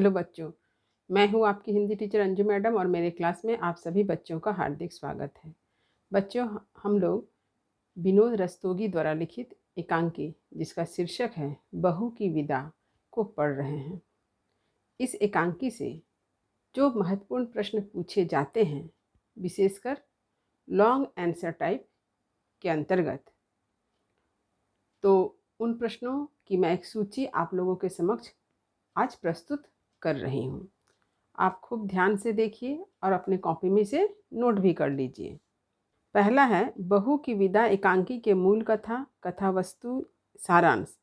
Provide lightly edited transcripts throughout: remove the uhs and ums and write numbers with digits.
Hello बच्चों, मैं हूँ आपकी हिंदी टीचर अंजू मैडम और मेरे क्लास में आप सभी बच्चों का हार्दिक स्वागत है। बच्चों, हम लोग विनोद रस्तोगी द्वारा लिखित एकांकी जिसका शीर्षक है बहू की विदा को पढ़ रहे हैं। इस एकांकी से जो महत्वपूर्ण प्रश्न पूछे जाते हैं, विशेषकर लॉन्ग आंसर टाइप के अंतर्गत, तो उन प्रश्नों की मैं एक सूची आप लोगों के समक्ष आज प्रस्तुत कर रही हूँ। आप खूब ध्यान से देखिए और अपने कॉपी में से नोट भी कर लीजिए। पहला है बहू की विदा एकांकी के मूल कथा, कथा वस्तु, सारांश।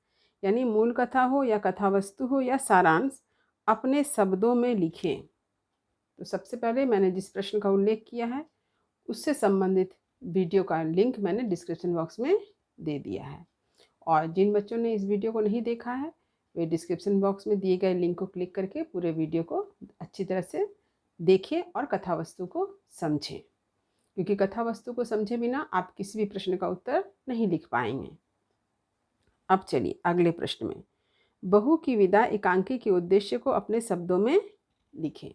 यानी मूल कथा हो या कथा वस्तु हो या सारांश अपने शब्दों में लिखें। तो सबसे पहले मैंने जिस प्रश्न का उल्लेख किया है उससे संबंधित वीडियो का लिंक मैंने डिस्क्रिप्शन बॉक्स में दे दिया है, और जिन बच्चों ने इस वीडियो को नहीं देखा है वे डिस्क्रिप्शन बॉक्स में दिए गए लिंक को क्लिक करके पूरे वीडियो को अच्छी तरह से देखें और कथा वस्तु को समझें, क्योंकि कथा वस्तु को समझे बिना आप किसी भी प्रश्न का उत्तर नहीं लिख पाएंगे। अब चलिए अगले प्रश्न में, बहू की विदा एकांकी के उद्देश्य को अपने शब्दों में लिखें।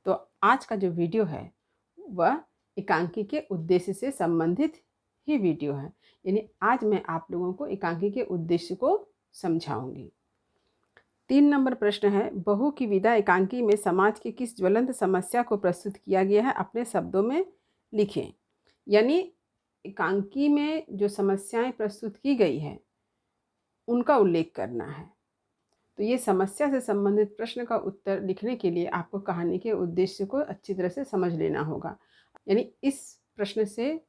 तो आज का जो वीडियो है वह एकांकी के उद्देश्य से संबंधित ही वीडियो है, यानी आज मैं आप लोगों को एकांकी के उद्देश्य को समझाऊंगी। 3 नंबर प्रश्न है, बहू की विदा एकांकी में समाज की किस ज्वलंत समस्या को प्रस्तुत किया गया है, अपने शब्दों में लिखें। यानी एकांकी में जो समस्याएं प्रस्तुत की गई है उनका उल्लेख करना है। तो ये समस्या से संबंधित प्रश्न का उत्तर लिखने के लिए आपको कहानी के उद्देश्य को अच्छी तरह से समझ लेना होगा। यानी इस प्रश्न से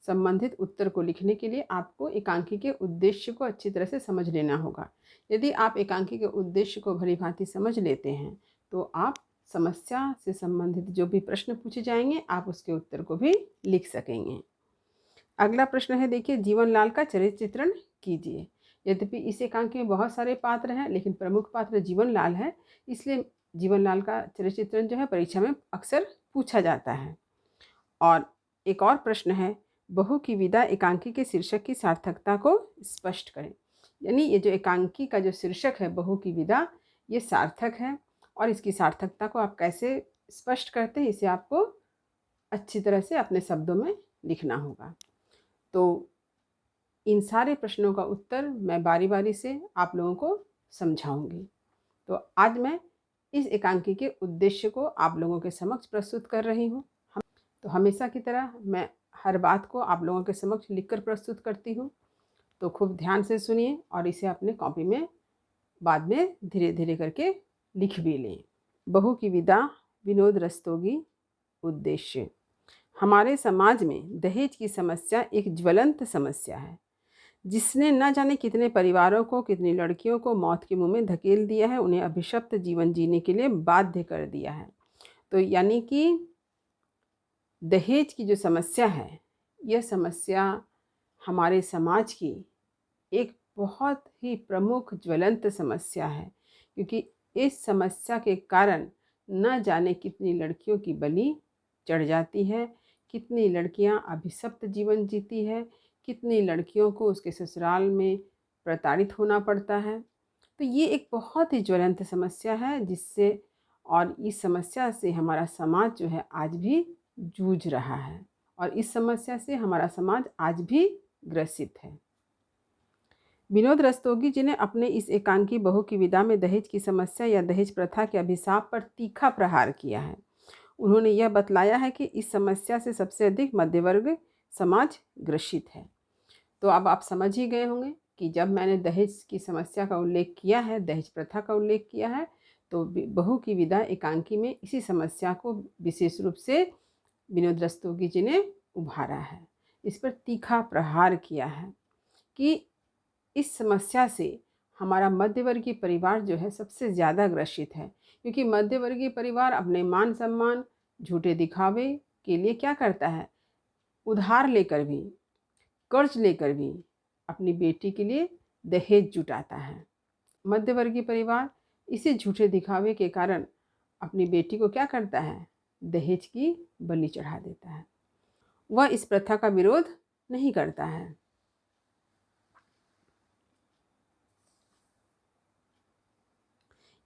संबंधित उत्तर को लिखने के लिए आपको एकांकी के उद्देश्य को अच्छी तरह से समझ लेना होगा। यदि आप एकांकी के उद्देश्य को भली भांति समझ लेते हैं तो आप समस्या से संबंधित जो भी प्रश्न पूछे जाएंगे आप उसके उत्तर को भी लिख सकेंगे। अगला प्रश्न है, देखिए, जीवनलाल का चरित्र चित्रण कीजिए। यद्यपि इस एकांकी में बहुत सारे पात्र हैं लेकिन प्रमुख पात्र जीवनलाल है, इसलिए जीवनलाल का चरित्र चित्रण जो है परीक्षा में अक्सर पूछा जाता है। और एक और प्रश्न है, बहू की विदा एकांकी के शीर्षक की सार्थकता को स्पष्ट करें। यानी ये जो एकांकी का जो शीर्षक है बहू की विदा, ये सार्थक है और इसकी सार्थकता को आप कैसे स्पष्ट करते हैं इसे आपको अच्छी तरह से अपने शब्दों में लिखना होगा। तो इन सारे प्रश्नों का उत्तर मैं बारी बारी से आप लोगों को समझाऊंगी। तो आज मैं इस एकांकी के उद्देश्य को आप लोगों के समक्ष प्रस्तुत कर रही हूँ। तो हमेशा की तरह मैं हर बात को आप लोगों के समक्ष लिखकर प्रस्तुत करती हूँ, तो खूब ध्यान से सुनिए और इसे अपने कॉपी में बाद में धीरे धीरे करके लिख भी लें। बहू की विदा, विनोद रस्तोगी। उद्देश्य, हमारे समाज में दहेज की समस्या एक ज्वलंत समस्या है जिसने न जाने कितने परिवारों को, कितनी लड़कियों को मौत के मुंह में धकेल दिया है, उन्हें अभिशप्त जीवन जीने के लिए बाध्य कर दिया है। तो यानी कि दहेज की जो समस्या है, यह समस्या हमारे समाज की एक बहुत ही प्रमुख ज्वलंत समस्या है, क्योंकि इस समस्या के कारण न जाने कितनी लड़कियों की बलि चढ़ जाती है, कितनी लड़कियां अभिशप्त जीवन जीती है, कितनी लड़कियों को उसके ससुराल में प्रताड़ित होना पड़ता है। तो ये एक बहुत ही ज्वलंत समस्या है जिससे, और इस समस्या से हमारा समाज जो है आज भी जूझ रहा है और इस समस्या से हमारा समाज आज भी ग्रसित है। विनोद रस्तोगी जी ने अपने इस एकांकी बहू की विदा में दहेज की समस्या या दहेज प्रथा के अभिशाप पर तीखा प्रहार किया है। उन्होंने यह बतलाया है कि इस समस्या से सबसे अधिक मध्यवर्ग समाज ग्रसित है। तो अब आप समझ ही गए होंगे कि जब मैंने दहेज की समस्या का उल्लेख किया है, दहेज प्रथा का उल्लेख किया है, तो बहू की विदा एकांकी में इसी समस्या को विशेष रूप से विनोद रस्तोगी जी ने उभारा है, इस पर तीखा प्रहार किया है कि इस समस्या से हमारा मध्यवर्गीय परिवार जो है सबसे ज़्यादा ग्रसित है, क्योंकि मध्यवर्गीय परिवार अपने मान सम्मान, झूठे दिखावे के लिए क्या करता है, उधार लेकर भी, कर्ज लेकर भी अपनी बेटी के लिए दहेज जुटाता है। मध्यवर्गीय परिवार इसी झूठे दिखावे के कारण अपनी बेटी को क्या करता है, दहेज की बलि चढ़ा देता है। वह इस प्रथा का विरोध नहीं करता है।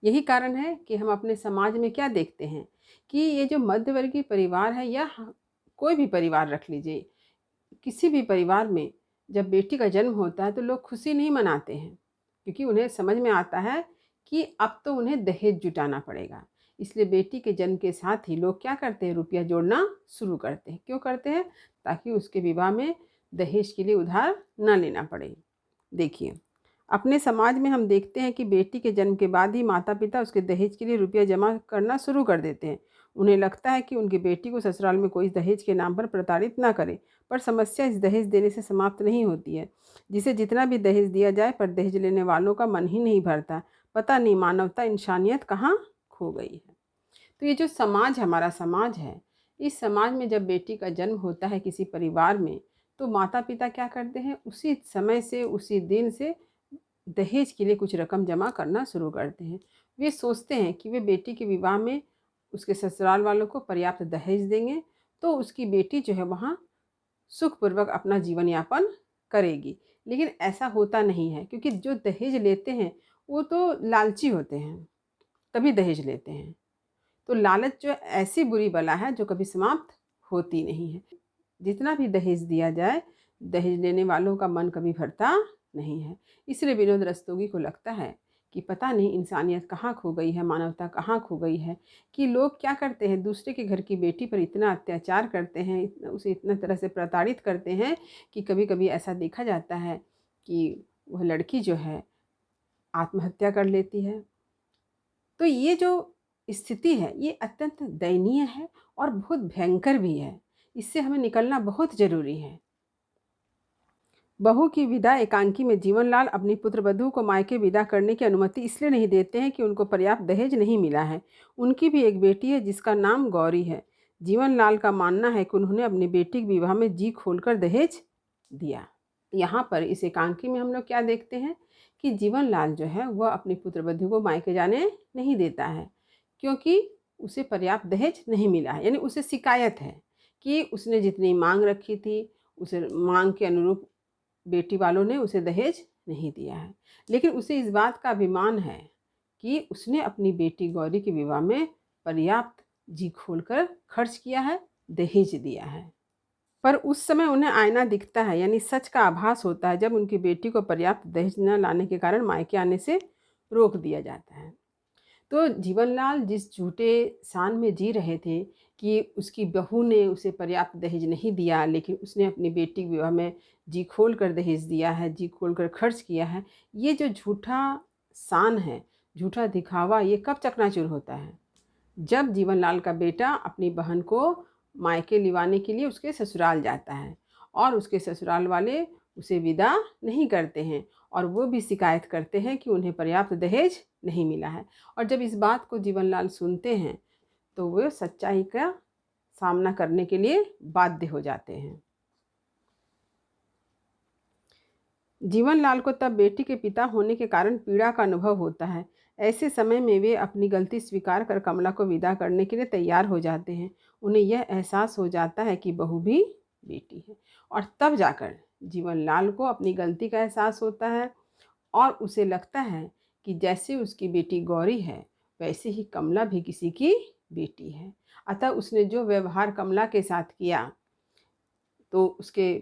यही कारण है कि हम अपने समाज में क्या देखते हैं कि ये जो मध्यवर्गीय परिवार है या कोई भी परिवार रख लीजिए, किसी भी परिवार में जब बेटी का जन्म होता है तो लोग खुशी नहीं मनाते हैं, क्योंकि उन्हें समझ में आता है कि अब तो उन्हें दहेज जुटाना पड़ेगा। इसलिए बेटी के जन्म के साथ ही लोग क्या करते हैं, रुपया जोड़ना शुरू करते हैं। क्यों करते हैं? ताकि उसके विवाह में दहेज के लिए उधार न लेना पड़े। देखिए, अपने समाज में हम देखते हैं कि बेटी के जन्म के बाद ही माता पिता उसके दहेज के लिए रुपया जमा करना शुरू कर देते हैं। उन्हें लगता है कि उनकी बेटी को ससुराल में कोई दहेज के नाम पर प्रताड़ित ना करे। पर समस्या इस दहेज देने से समाप्त नहीं होती है। जिसे जितना भी दहेज दिया जाए, पर दहेज लेने वालों का मन ही नहीं भरता। पता नहीं मानवता, इंसानियत कहाँ खो गई है। तो ये जो समाज हमारा समाज है, इस समाज में जब बेटी का जन्म होता है किसी परिवार में, तो माता पिता क्या करते हैं, उसी समय से, उसी दिन से दहेज के लिए कुछ रकम जमा करना शुरू करते हैं। वे सोचते हैं कि वे बेटी के विवाह में उसके ससुराल वालों को पर्याप्त दहेज देंगे तो उसकी बेटी जो है वहाँ सुखपूर्वक अपना जीवन यापन करेगी। लेकिन ऐसा होता नहीं है, क्योंकि जो दहेज लेते हैं वो तो लालची होते हैं, तभी दहेज लेते हैं। तो लालच जो ऐसी बुरी बला है जो कभी समाप्त होती नहीं है। जितना भी दहेज दिया जाए, दहेज लेने वालों का मन कभी भरता नहीं है। इसलिए विनोद रस्तोगी को लगता है कि पता नहीं इंसानियत कहाँ खो गई है, मानवता कहाँ खो गई है, कि लोग क्या करते हैं, दूसरे के घर की बेटी पर इतना अत्याचार करते हैं, उसे इतना तरह से प्रताड़ित करते हैं कि कभी कभी ऐसा देखा जाता है कि वह लड़की जो है आत्महत्या कर लेती है। तो ये जो स्थिति है ये अत्यंत दयनीय है और बहुत भयंकर भी है। इससे हमें निकलना बहुत ज़रूरी है। बहू की विदा एकांकी में जीवनलाल अपनी पुत्रवधू को मायके विदा करने की अनुमति इसलिए नहीं देते हैं कि उनको पर्याप्त दहेज नहीं मिला है। उनकी भी एक बेटी है जिसका नाम गौरी है। जीवनलाल का मानना है कि उन्होंने अपनी बेटी के विवाह में जी खोलकर दहेज दिया। यहाँ पर इस एकांकी में हम लोग क्या देखते हैं कि जीवनलाल जो है वह अपनी पुत्रवधू को मायके जाने नहीं देता है, क्योंकि उसे पर्याप्त दहेज नहीं मिला है। यानी उसे शिकायत है कि उसने जितनी मांग रखी थी उसे मांग के अनुरूप बेटी वालों ने उसे दहेज नहीं दिया है। लेकिन उसे इस बात का अभिमान है कि उसने अपनी बेटी गौरी के विवाह में पर्याप्त जी खोलकर खर्च किया है, दहेज दिया है। पर उस समय उन्हें आईना दिखता है, यानी सच का आभास होता है, जब उनकी बेटी को पर्याप्त दहेज न लाने के कारण मायके आने से रोक दिया जाता है। तो जीवनलाल जिस झूठे शान में जी रहे थे कि उसकी बहू ने उसे पर्याप्त दहेज नहीं दिया, लेकिन उसने अपनी बेटी के विवाह में जी खोल कर दहेज दिया है, जी खोल कर खर्च किया है, ये जो झूठा शान है, झूठा दिखावा, ये कब चकनाचूर होता है? जब जीवनलाल का बेटा अपनी बहन को मायके लिवाने के लिए उसके ससुराल जाता है और उसके ससुराल वाले उसे विदा नहीं करते हैं और वो भी शिकायत करते हैं कि उन्हें पर्याप्त दहेज नहीं मिला है। और जब इस बात को जीवनलाल सुनते हैं तो वे सच्चाई का सामना करने के लिए बाध्य हो जाते हैं। जीवनलाल को तब बेटी के पिता होने के कारण पीड़ा का अनुभव होता है। ऐसे समय में वे अपनी गलती स्वीकार कर कमला को विदा करने के लिए तैयार हो जाते हैं। उन्हें यह एहसास हो जाता है कि बहू भी बेटी है, और तब जाकर जीवनलाल को अपनी गलती का एहसास होता है और उसे लगता है कि जैसे उसकी बेटी गौरी है वैसे ही कमला भी किसी की बेटी है। अतः उसने जो व्यवहार कमला के साथ किया, तो उसके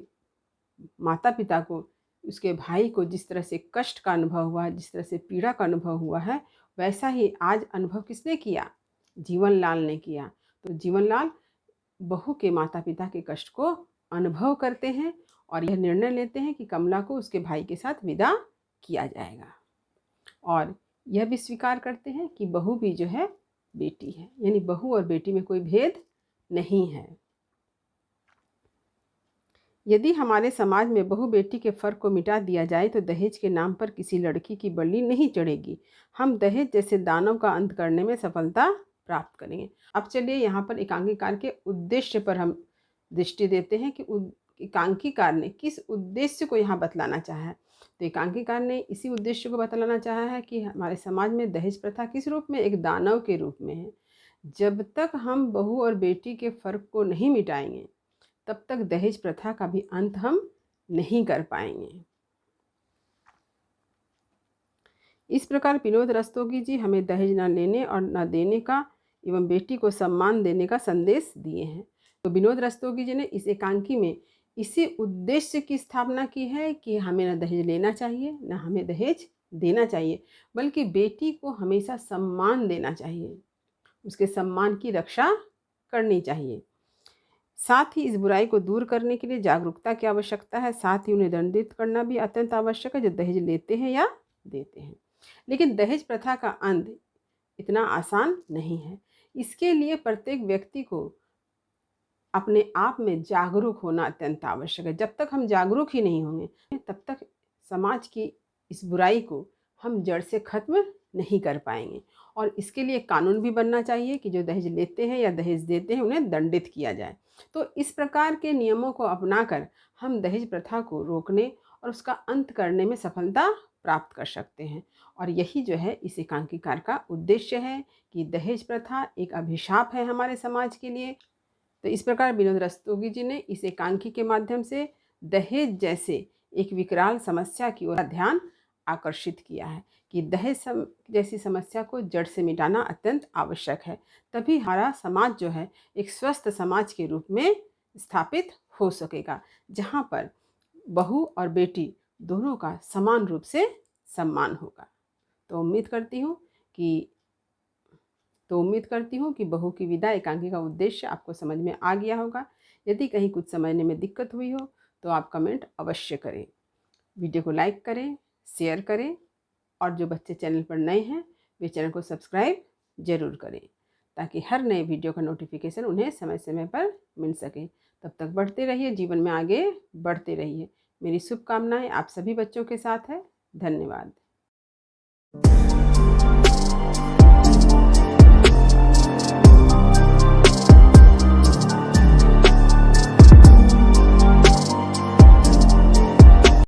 माता पिता को, उसके भाई को जिस तरह से कष्ट का अनुभव हुआ, जिस तरह से पीड़ा का अनुभव हुआ है, वैसा ही आज अनुभव किसने किया? जीवनलाल ने किया। तो जीवनलाल बहू के माता पिता के कष्ट को अनुभव करते हैं और यह निर्णय लेते हैं कि कमला को उसके भाई के साथ विदा किया जाएगा, और यह भी स्वीकार करते हैं कि बहू भी जो है बेटी है, यानी बहू और बेटी में कोई भेद नहीं है। यदि हमारे समाज में बहू बेटी के फ़र्क को मिटा दिया जाए तो दहेज के नाम पर किसी लड़की की बलि नहीं चढ़ेगी। हम दहेज जैसे दानव का अंत करने में सफलता प्राप्त करेंगे। अब चलिए यहाँ पर एकांकीकार के उद्देश्य पर हम दृष्टि देते हैं कि एकांकीकार ने किस उद्देश्य को यहाँ बतलाना चाहा है। तो एकांकीकार ने इसी उद्देश्य को बतलाना चाहा है कि हमारे समाज में दहेज प्रथा किस रूप में, एक दानव के रूप में है। जब तक हम बहू और बेटी के फ़र्क को नहीं मिटाएंगे तब तक दहेज प्रथा का भी अंत हम नहीं कर पाएंगे। इस प्रकार विनोद रस्तोगी जी हमें दहेज न लेने और न देने का एवं बेटी को सम्मान देने का संदेश दिए हैं। तो विनोद रस्तोगी जी ने इस एकांकी में इसी उद्देश्य की स्थापना की है कि हमें न दहेज लेना चाहिए, न हमें दहेज देना चाहिए, बल्कि बेटी को हमेशा सम्मान देना चाहिए, उसके सम्मान की रक्षा करनी चाहिए। साथ ही इस बुराई को दूर करने के लिए जागरूकता की आवश्यकता है। साथ ही उन्हें दंडित करना भी अत्यंत आवश्यक है जो दहेज लेते हैं या देते हैं। लेकिन दहेज प्रथा का अंत इतना आसान नहीं है। इसके लिए प्रत्येक व्यक्ति को अपने आप में जागरूक होना अत्यंत आवश्यक है। जब तक हम जागरूक ही नहीं होंगे तब तक समाज की इस बुराई को हम जड़ से खत्म नहीं कर पाएंगे। और इसके लिए कानून भी बनना चाहिए कि जो दहेज लेते हैं या दहेज देते हैं उन्हें दंडित किया जाए। तो इस प्रकार के नियमों को अपनाकर हम दहेज प्रथा को रोकने और उसका अंत करने में सफलता प्राप्त कर सकते हैं। और यही जो है इस एकांकीकार का उद्देश्य है कि दहेज प्रथा एक अभिशाप है हमारे समाज के लिए। तो इस प्रकार विनोद रस्तोगी जी ने इस एकांकी के माध्यम से दहेज जैसे एक विकराल समस्या की ओर ध्यान आकर्षित किया है कि दहेज जैसी समस्या को जड़ से मिटाना अत्यंत आवश्यक है। तभी हमारा समाज जो है एक स्वस्थ समाज के रूप में स्थापित हो सकेगा, जहाँ पर बहू और बेटी दोनों का समान रूप से सम्मान होगा। तो उम्मीद करती हूँ कि बहू की विदा एकांकी का उद्देश्य आपको समझ में आ गया होगा। यदि कहीं कुछ समझने में दिक्कत हुई हो तो आप कमेंट अवश्य करें। वीडियो को लाइक करें, शेयर करें और जो बच्चे चैनल पर नए हैं वे चैनल को सब्सक्राइब ज़रूर करें ताकि हर नए वीडियो का नोटिफिकेशन उन्हें समय समय पर मिल सके। तब तक बढ़ते रहिए, जीवन में आगे बढ़ते रहिए। मेरी शुभकामनाएं आप सभी बच्चों के साथ है। धन्यवाद।